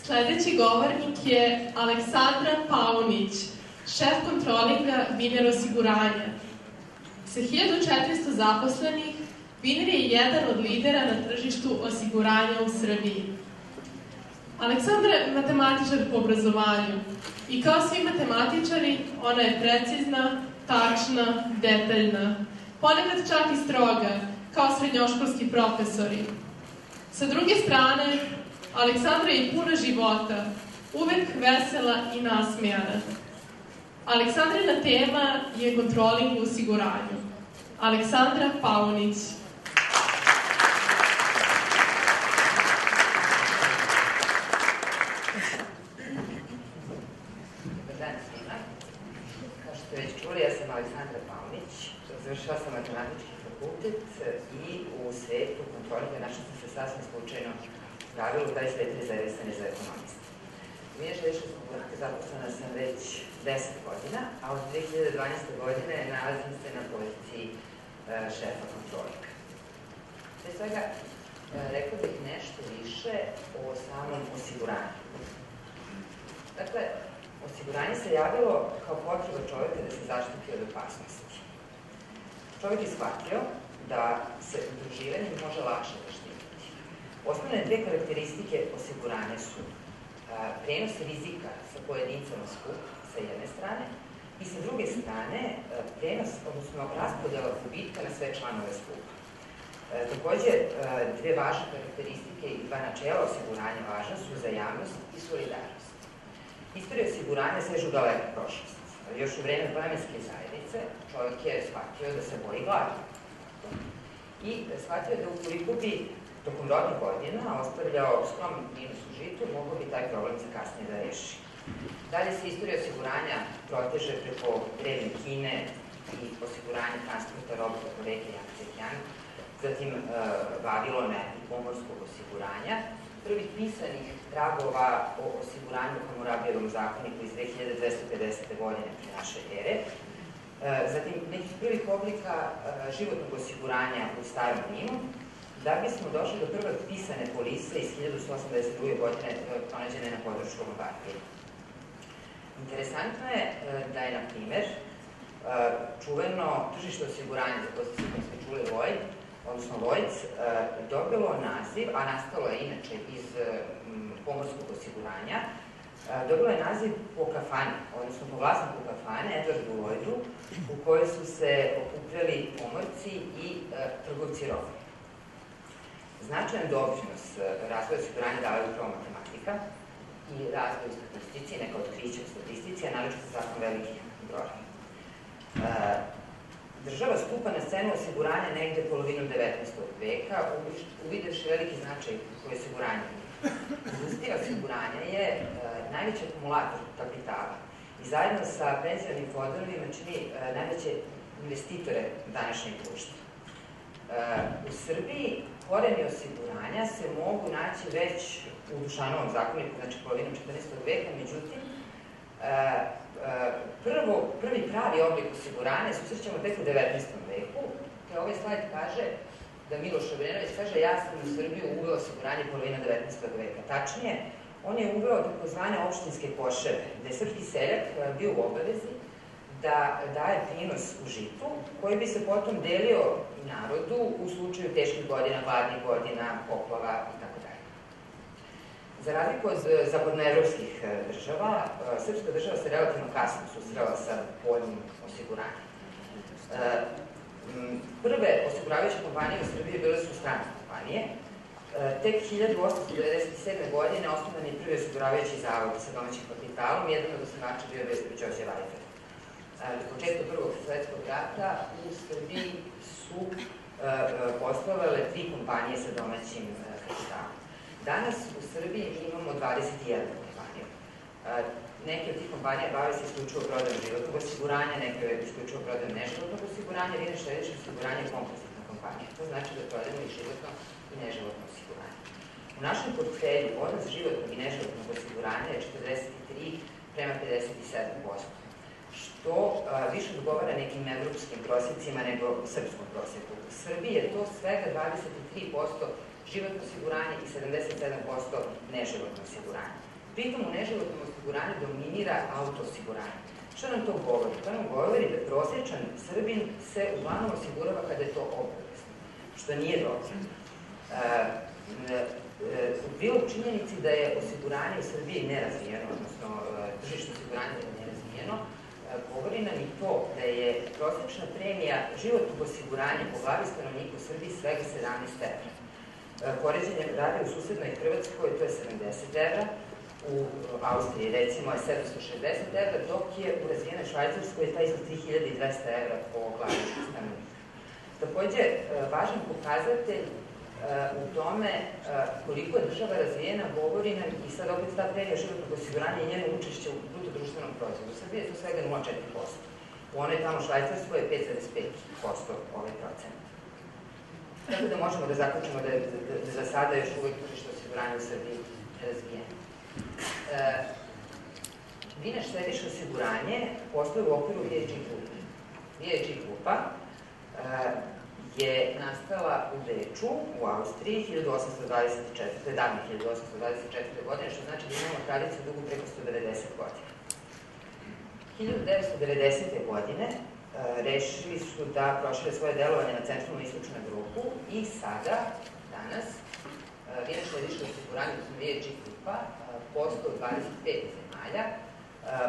Sledeći govornik je Aleksandra Paunić, šef kontrolinga Wiener Osiguranja. Sa 1400 zaposlenih, Wiener je jedan od lidera na tržištu osiguranja u Srbiji. Aleksandra je matematičar po obrazovanju i kao svi matematičari, ona je precizna, tačna, detaljna, ponekad čak i stroga, kao srednjoškolski profesori. Sa druge strane, Aleksandra je puna života, uvek vesela i nasmejana. Aleksandrina tema je kontroling u osiguranju. Aleksandra Paunić. Dobar dan svima. Kao što ste već čuli, ja sam Aleksandra Paunić. Završila sam matematički fakultet i u svetu kontrolinga našla sam se sasvim slučajno pravilo da je svet rezervisan za ekonomista. U Wiener Städtische zaposlena sam već 10 godina, a od 2012. godine nalazim se na poziciji šefa kontrolinga. Pre svega, rekla bih nešto više o samom osiguranju. Dakle, osiguranje se javilo kao potreba čoveka da se zaštiti od opasnosti. Čovek je shvatio da se udruživanjem može lakše zaštititi. Osnovne dve karakteristike osiguranja su prenos rizika sa pojedincem na skup sa jedne strane i sa druge strane prenos, odnosno raspodela gubitka na sve članove skupa. Takođe, dve važne karakteristike i dva načela osiguranja važna su uzajamnost i solidarnost. Istorija osiguranja seže u daleku prošlost. Još u vreme plemenske zajednice čovjek je shvatio da se boji gladi. I shvatio da ukoliko bi tokom rodnih godina ostavljao skroman minus u žitu, mogo bi taj problem za kasnije da reši. Dalje se istorija osiguranja proteže preko drevne Kine i osiguranja transporta roba preko reke Jang, zatim Vavilone i pomorskog osiguranja, prvih pisanih tragova o osiguranju u Hamurabijevom zakoniku iz 2250. godine pre naše ere, zatim nekih prvih oblika životnog osiguranja u starom Rimu, da bismo došli do prve pisane polise iz 1182. godine pronađene na području Lombardije. Interesantno je da je, na primer, čuveno tržište osiguranja, za koje smo čuli ovoj, odnosno Lloyds, dobilo naziv, a nastalo je inače iz pomorskog osiguranja, dobilo je naziv po kafani, odnosno po vlasniku kafane, Edwardu Lloydu, u kojoj su se okupljali pomorci i trgovci robe. Značajan doprinos razvoja osiguranja dala je upravo matematika i razvoj u statistici, neka otkrića u statistici, a naročito zakon velikih broja. Država stupa na scenu osiguranja negde polovinom 19. veka, uvidevši veliki značaj koji osiguranje ima. Industrija osiguranja je najveći akumulator kapitala i zajedno sa penzionim fondovima čini najveće investitore današnjeg društva. U Srbiji koreni osiguranja se mogu naći već u Dušanovom zakoniku, znači polovinom 14. veka, međutim, prvi pravi oblik osiguranja susrećemo tek u 19. veku, te ovaj slajd kaže da Miloš Obrenović kaže ja sam u Srbiju uveo osiguranje polovina 19. veka. Tačnije, on je uveo takozvane opštinske poševe, gde je srpski seljak bio u obavezi da daje prinos u žitu, koji bi se potom delio narodu u slučaju teških godina, hladnih godina, poplava itd. Za razliku od zapadnoevropskih država, srpska država se relativno kasno susrela sa pojmom osiguranja. Prve osiguravajuće kompanije u Srbiji bile su strane kompanije. Tek 1897. godine osnovan je prvi osiguravajući zavod sa domaćim kapitalom, jedan od osnivača bio je Đorđe Vajfer. Na početku Prvog svetskog rata u Srbiji su poslovale 3 kompanije sa domaćim kapitalom. Danas u Srbiji imamo 21 kompaniju. Neke od tih kompanija bave se isključivo prodajom životnog osiguranja, neke isključivo prodajom neživotnog osiguranja, Wiener Städtische osiguranje je kompozitna kompanija. To znači da prodajemo i životno i neživotno osiguranje. U našem portfelju odnos životnog i neživotnog osiguranja je 43:57%, što više odgovara nekim evropskim prosjecima nego srpskom prosjeku. U Srbiji je to svega 23% životno osiguranje i 77% neživotno osiguranje. Pritom u neživotnom osiguranju dominira auto-osiguranje. Što nam to govori? To nam govori da prosječan Srbin se uglavnom osigurava kada je to obavezno, što nije dobro. U prilog činjenici da je osiguranje u Srbiji nerazvijeno, odnosno tržište osiguranja je nerazvijeno, govori nam i to da je prosječna premija životnog osiguranja po glavi stanovnika u Srbiji svega 17 evra. Poređenje rade u susednoj Hrvatskoj, to je 70 evra, u Austriji recimo je 760 evra, dok je u razvijenoj Švajcarskoj taj iznos 3200 evra po glavi stanovnika. Takođe, važan pokazatelj u tome koliko je država razvijena govori nam i sad opet ta premija životnog osiguranja i njeno učešće u bruto društvenom proizvodu. U Srbiji je to svega 0,4%. U onoj tamo Švajcarskoj je 5,5% ovaj procent. Tako da možemo da zaključimo da je za sada još uvijek tržište osiguranja u Srbiji razvijeno. Wiener Städtische osiguranje postoji u okviru VIG grupe. VIG grupa je nastala u Beču, u Austriji, 1824. davne 1824. godine, što znači da imamo tradiciju dugu preko 190 godina. 1990. godine rešili su da prošire svoje delovanje na centralnu i istočnu Evropu i sada, danas, Wiener Städtische osiguranje, odnosno VIG grupa, postoji u 25 zemalja,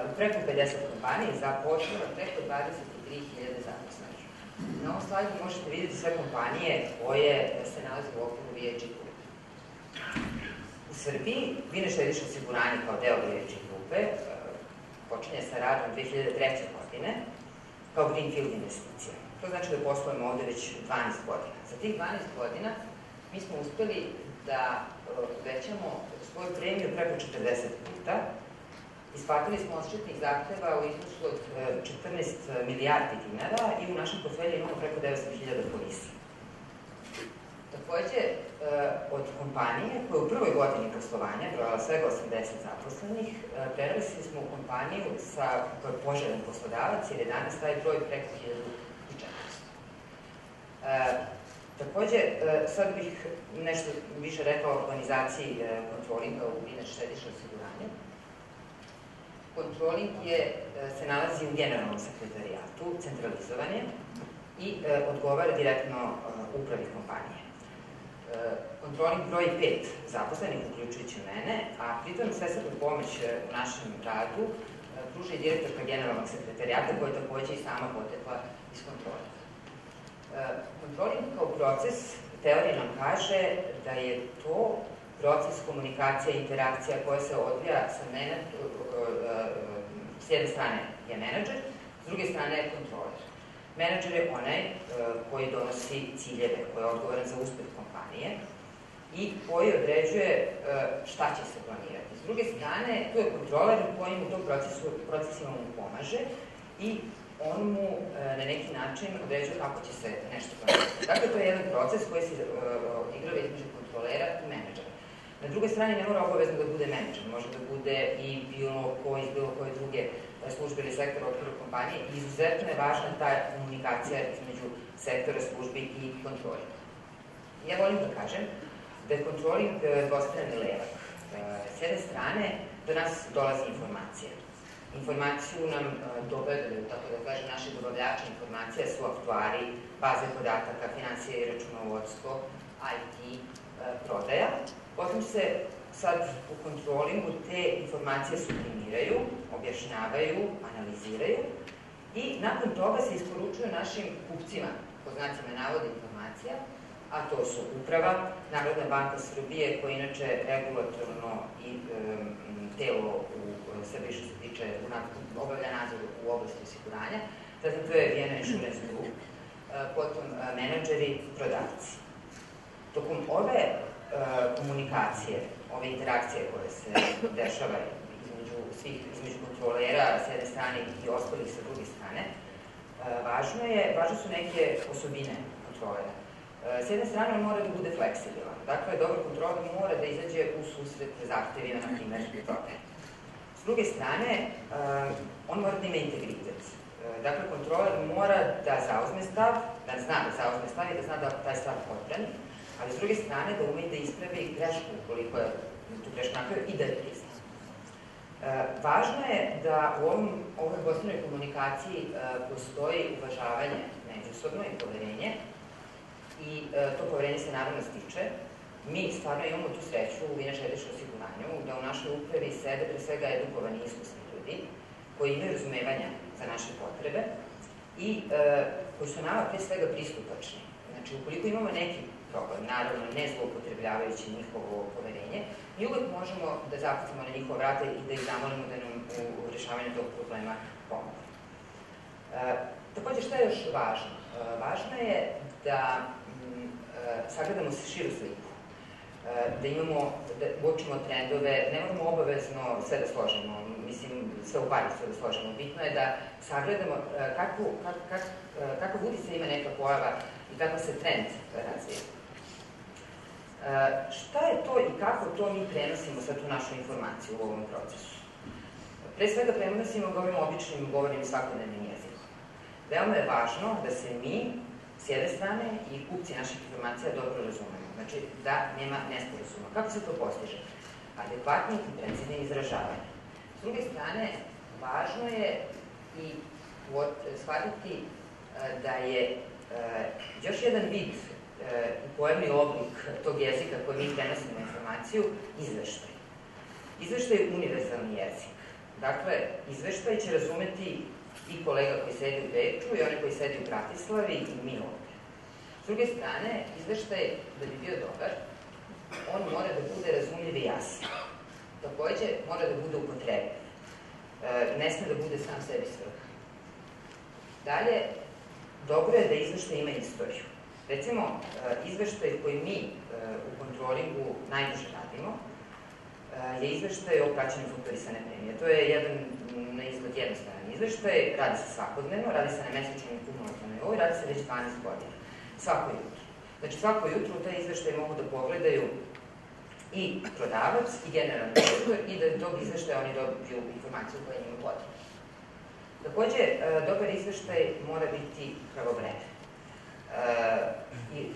u preko 50 kompanija i zapošljava preko 23.000 zaposlenih. Na ovom slajdu možete vidjeti sve kompanije koje se nalaze u okviru VIG grupe. U Srbiji, Wiener Städtische osiguranje kao deo VIG grupe počinje sa radom 2003. godine kao greenfield investicija. To znači da poslujemo ovde već 12 godina. Za tih 12 godina mi smo uspeli da uvećamo svoju premiju preko 40 puta. Isplatili smo odštetnih zahteva u iznosu od 14 milijardi dinara i u našem portfelju imamo preko 900.000 polisa. Takođe, od kompanije koja u prvoj godini poslovanja brojala svega 80 zaposlenih, prerasli smo u kompaniju koja je poželjan poslodavac jer je danas taj broj preko 1400. Takođe, sad bih nešto više rekla o organizaciji kontrolinga u Wiener Städtische osiguranju. Kontroling se nalazi u generalnom sekretarijatu, centralizovan je i odgovara direktno upravi kompanije. Kontroling broji 5 zaposlenih, uključujući mene, a pritom svesrednu pomoć u našem radu pruža i direktorka generalnog sekretarijata koja je takođe i sama potekla iz kontrolinga. Kontroling kao proces, teorija nam kaže da je to proces komunikacija i interakcija koja se odvija sa s jedne strane je menadžer, s druge strane je kontroler. Menadžer je onaj koji donosi ciljeve, koji je odgovoran za uspeh kompanije i koji određuje šta će se planirati. S druge strane, tu je kontroler koji mu u tom procesima mu pomaže i on mu na neki način određuje kako će se nešto planirati. Dakle, to je jedan proces koji se igrava između kontrolera i menadžera. Na druge strane, ne mora obavezno da bude menadžer, može da bude i bilo ko iz bilo koje druge službe ili sektora u okviru kompanije. Izuzetno je važna ta komunikacija između sektora, službi i kontrolinga. Ja volim da kažem da je kontroling dvostrani levak. S jedne strane, do nas dolazi informacija. Informaciju nam dobavljaju, tako da kažem, naši dobavljači informacija su aktuari, baze podataka, financije i računovodstvo, IT, prodaja. Potom se sad u kontrolingu te informacije sublimiraju, objašnjavaju, analiziraju i nakon toga se isporučuju našim kupcima, po znacima navoda informacija, a to su uprava, Narodna banka Srbije, koja inače regulatorno i telo u Srbiji što se tiče obavlja nadzor u oblasti osiguranja, zatim to je Wiener Städtische, potom menadžeri, prodavci. Tokom ove komunikacije, ove interakcije koje se dešava između kontrolera s jedne strane i ostalih sa druge strane, važne su neke osobine kontrolera. S jedne strane on mora da bude fleksibilan, dakle dobar kontroler mora da izađe u susret zahtevima, na primer, prodaje. S druge strane, on mora da ima integritet. Dakle, kontroler mora da zauzme stav, da zna da zauzme stav i da zna da taj stav odbrani, ali s druge strane da ume da ispravi grešku ukoliko je tu grešku napravio i da je prizna. Važno je da u ovoj dvostranoj komunikaciji postoji uvažavanje međusobno i poverenje i to poverenje se naravno stiče. Mi stvarno imamo tu sreću u Wiener Städtische osiguranju da u našoj upravi sede pre svega edukovani i iskusni ljudi koji imaju razumevanja za naše potrebe i koji su nama pre svega pristupačni. Znači, ukoliko imamo neki problem, naravno ne zloupotrebljavajući njihovo poverenje, mi uvek možemo da zakucamo na njihova vrata i da ih zamolimo da nam u rešavanju tog problema pomogu. Takođe, šta je još važno? Važno je da sagledamo se širu sliku, da uočimo trendove, ne moramo obavezno sve da složimo, mislim, sve u paricu da složimo. Bitno je da sagledamo kakav uticaj ima neka pojava i kako se trend razvija. Šta je to i kako to mi prenosimo sad tu našu informaciju u ovom procesu? Pre svega prenosimo ga ovim običnim govornim svakodnevnim jezikom. Veoma je važno da se mi, s jedne strane, i kupci naših informacija dobro razumemo. Znači, da nema nesporazuma. Kako se to postiže? Adekvatnim i preciznim izražavanjem. S druge strane, važno je i shvatiti da je još jedan vid i pojavni oblik tog jezika koji mi prenosimo informaciju, izveštaj. Izveštaj je univerzalni jezik. Dakle, izveštaj će razumeti i kolega koji sedi u Beču i oni koji sedi u Bratislavi i mi ovde. S druge strane, izveštaj, da bi bio dobar, on mora da bude razumljiv i jasan. Takođe, mora da bude upotrebljiv. Ne sme da bude sam sebi svrha. Dalje, dobro je da izveštaj ima istoriju. Recimo, izveštaj koji mi u kontrolingu najduže radimo je izveštaj o praćenju fakturisane premije. To je jedan na izgled jednostavan izveštaj, radi se svakodnevno, radi se na mesečnom i kumulativnom nivou i radi se već 12 godina. Svako jutro. Znači, svako jutro u taj izveštaj mogu da pogledaju i prodavac i generalni direktor i da tog izveštaja oni dobiju informaciju koja je njima potrebna. Takođe, dobar izveštaj mora biti pravovremen.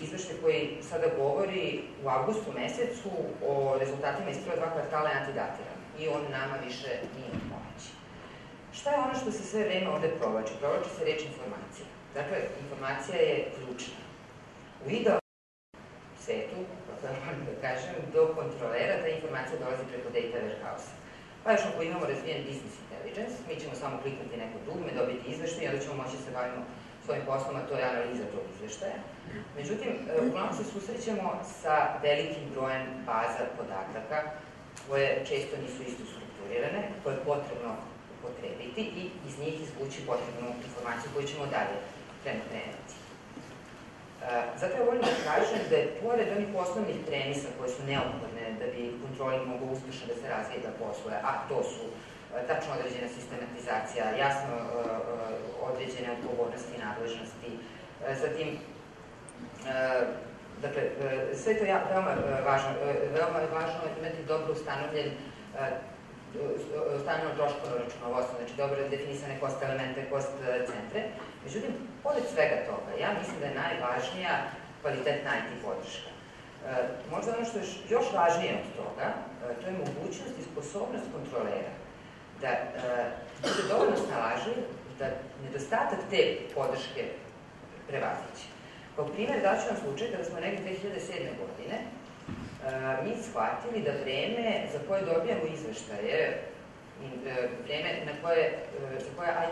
Izveštaj koji sada govori u avgustu mesecu o rezultatima iz prva 2 kvartala je antidatiran i on nama više nije pomoći. Šta je ono što se sve vreme ovde provlači? Provlači se reč informacija. Dakle, informacija je ključna. U idealnom svetu, moram da kažem, do kontrolera ta informacija dolazi preko data warehouse-a. Pa još ako imamo razvijen business intelligence, mi ćemo samo kliknuti neko dugme, dobiti izveštaj i onda ćemo moći da se bavimo svojim poslom, a to je analiza tog izveštaja. Međutim, uglavnom se susrećemo sa velikim brojem baza podataka koje često nisu isto strukturirane, koje je potrebno upotrebiti i iz njih izvući potrebnu informaciju koju ćemo dalje preneti. Zato ja volim da kažem da je pored onih osnovnih premisa koje su neophodne da bi kontroling mogao uspešno da se razvije da posluje, a to su tačno određena sistematizacija, jasno određene odgovornosti i nadležnosti, zatim, dakle, sve to je veoma važno imati dobro ustanovljeno troškovno računovodstvo, znači dobro definisane kost elemente, kost centre. Međutim, pored svega toga, ja mislim da je najvažnija kvalitetna IT podrška. Možda ono što je još važnije od toga, to je mogućnost i sposobnost kontrolera da bude dovoljno snalažljiv da nedostatak te podrške prevaziće. Kao primer daću vam slučaj kada smo negde 2007. godine mi shvatili da vreme za koje dobijamo izveštaje, vreme za koje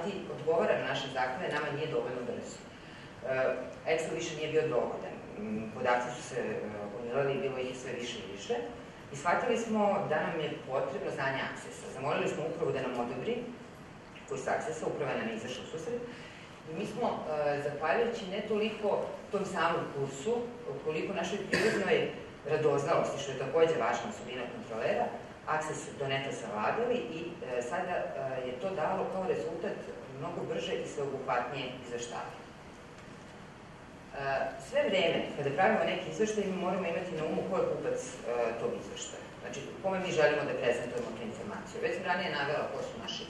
IT odgovara na naše zahteve, nama nije dovoljno brzo. Excel više nije bio dovoljan, podaci su se gomilali i bilo ih sve više i više. I shvatili smo da nam je potrebno znanje Accessa. Zamolili smo upravu da nam odobri kurs Accessa, uprava nam je izašla u susret. I mi smo, zahvaljujući ne toliko tom samom kursu, koliko našoj prirodnoj radoznalosti, što je takođe važna osobina kontrolera, Access donekle savladali i sada je to dalo kao rezultat mnogo brže i sveobuhvatnije izveštavanje. Sve vreme, kada pravimo neki izveštaj, mi moramo imati na umu ko je kupac tog izveštaja. Znači, kome mi želimo da prezentujemo tu informaciju. Već sam ranije navela ko su naši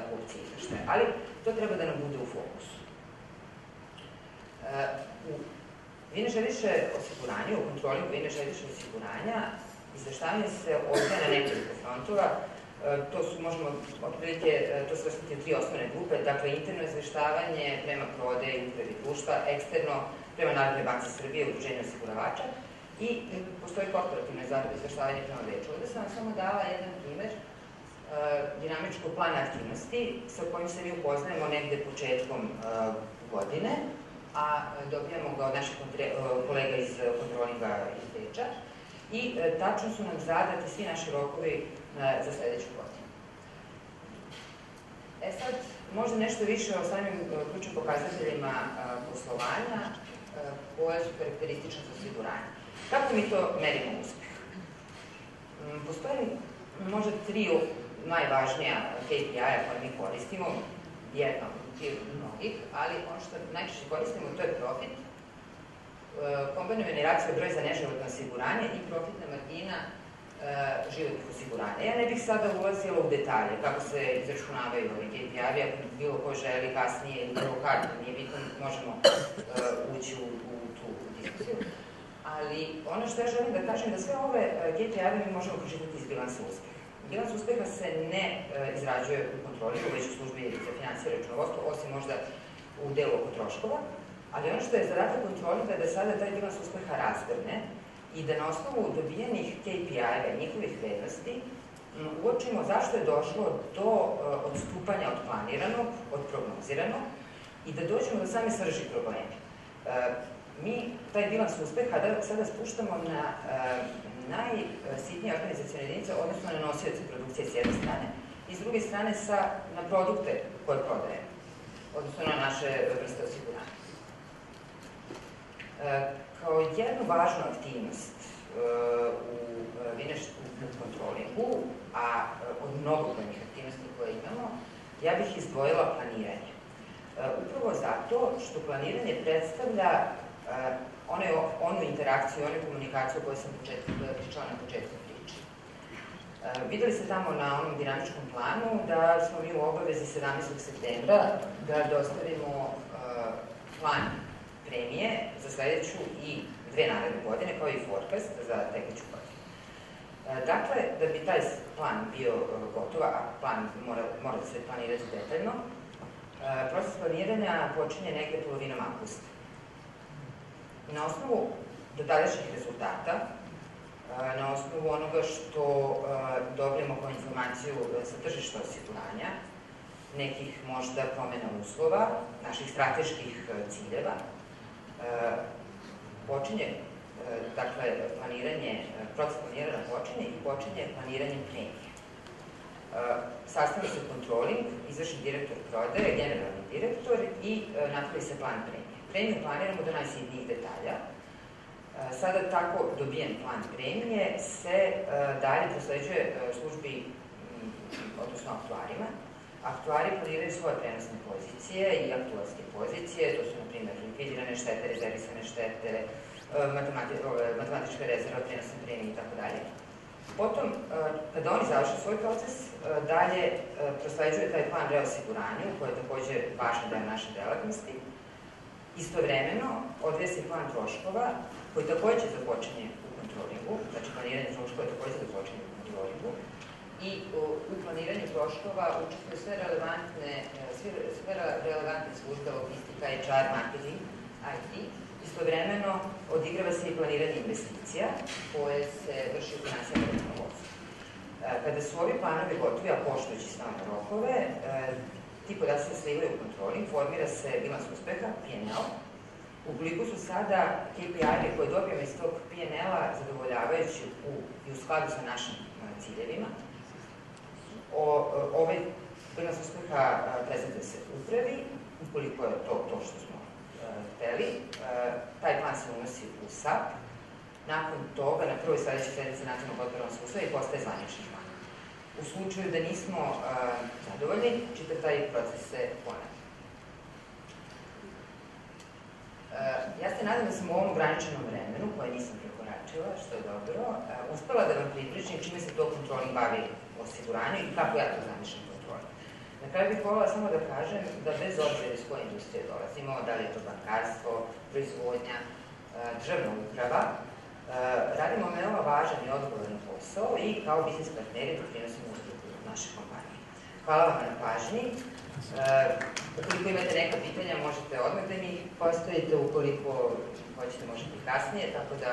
kupci izveštaja, ali to treba da nam bude u fokusu. U Wiener Städtische osiguranju, u kontrolingu Wiener Städtische osiguranja, izveštavanje se odvaja na nekoliko frontova. To su, možemo otprilike, to se vrstiti u tri osnovne grupe, dakle interno izveštavanje prema prodaji upravi društva, eksterno prema Narodnoj banci Srbije, udruženju osiguravača i postoji korporativno izveštavanje prema veću. Ovde sam vam samo dala jedan primer dinamičkog plana aktivnosti sa kojim se mi upoznajemo negde početkom godine, a dobijamo ga od naših kolega iz kontrolinga iz Beča i tačno su nam zadati svi naši rokovi za sledeću godinu. Sad, možda nešto više o samim ključnim pokazateljima poslovanja koje su karakteristične za osiguranje. Kako mi to merimo uspeh? Postoje možda tri najvažnija KPI-a koje mi koristimo, jedna od mnogih, ali ono što najčešće koristimo to je profit, kombinovani racio broj za neživotno osiguranje i profitna margina životnih osiguranja. Ja ne bih sada ulazila u detalje kako se izračunavaju ovi KPI-evi, ako bilo ko želi kasnije ili bilo kada, nije bitno, možemo ući u tu diskusiju. Ali ono što ja želim da kažem da sve ove KPI-eve mi možemo pročitati iz bilansa uspeha. Bilans uspeha se ne izrađuje u kontroli, već u službi za financije i računovodstvo, osim možda u delu oko troškova, ali ono što je zadatak kontrolinga je da sada taj bilans uspeha razgrne i da na osnovu dobijenih KPI-eva i njihovih vrednosti uočimo zašto je došlo do odstupanja od planiranog, od prognoziranog i da dođemo do same srži problema. Mi taj bilans uspeha sada spuštamo na najsitnije organizacione jedinice, odnosno na nosioce produkcije s jedne strane i s druge strane na produkte koje prodajemo, odnosno na naše vrste osiguranja. Kao jednu važnu aktivnost u kontrolingu, a od mnogobrojnih aktivnosti koje imamo, ja bih izdvojila planiranje. Upravo zato što planiranje predstavlja onu interakciju, onu komunikaciju o kojoj sam pričala na početku priče. Videli ste tamo na onom dinamičkom planu da smo mi u obavezi 17. septembra da dostavimo plan premije za sledeću i dve naredne godine, kao i forecast za tekuću godinu. Dakle, da bi taj plan bio gotov, a plan mora da se planirati detaljno, proces planiranja počinje negde polovinom avgusta. Na osnovu dotadašnjih rezultata, na osnovu onoga što dobijemo kao informaciju sa tržišta osiguranja, nekih možda promena uslova, naših strateških ciljeva, počinje, dakle, proces planiranja počinje i počinje planiranje premije. Sastavi se kontroling, izvršni direktor prodaje, generalni direktor i napravi se plan premije. Premiju planiramo do najsitnijih detalja. Sada tako dobijen plan premije se dalje prosleđuje službi, odnosno aktuarima. Aktuari planiraju svoje prenosne pozicije i aktuarske pozicije, to su, na primjer, likvidirane štete, rezervisane štete, matematička rezerva, prenosne premije itd. Potom, kada oni završe svoj proces, dalje prosleđuje taj plan reosiguranju, koji je takođe važan deo naše delatnosti. Istovremeno, odvija se plan troškova, koji takođe započinje u kontrolingu, znači planiranje troškova takođe započinje u kontrolingu, i u planiranju troškova učestvuju sve relevantne službe, logistika, HR, marketing, IT. Istovremeno, odigrava se i planiranje investicija, koje se vrši u finansijama računovodstva. Kada su ovi planovi gotovi, a poštujući stalne rokove, ti podaci se slivaju u kontroling, formira se bilans uspeha, P&L. Ukoliko su sada KPI-evi koje dobijemo iz tog P&L-a zadovoljavajući i u skladu sa našim ciljevima, ovaj bilans uspeha prezentuje se upravi, ukoliko je to što smo hteli, taj plan se unosi u SAP, nakon toga na prvoj sledećoj sednici nacionalnog odbora on se usvaja i postaje zvanični plan. U slučaju da nismo zadovoljni, čitav taj proces se ponavlja. Ja se nadam da sam u ovom ograničenom vremenu, koje nisam prekoračila, što je dobro, uspela da vam približim čime se to kontroling bavi osiguranju i kako ja to zamišljam kontroling. Na kraju bih voljela samo da kažem da bez obzira iz koje industrije dolazimo, da li je to bankarstvo, proizvodnja, državna uprava, radimo veoma važan i odgovoran posao i kao biznis partneri doprinosimo uspjehu naše kompanije. Hvala vam na pažnji. Ukoliko imate neka pitanja, možete odmah da mi ih postavite, ukoliko hoćete možete i kasnije, tako da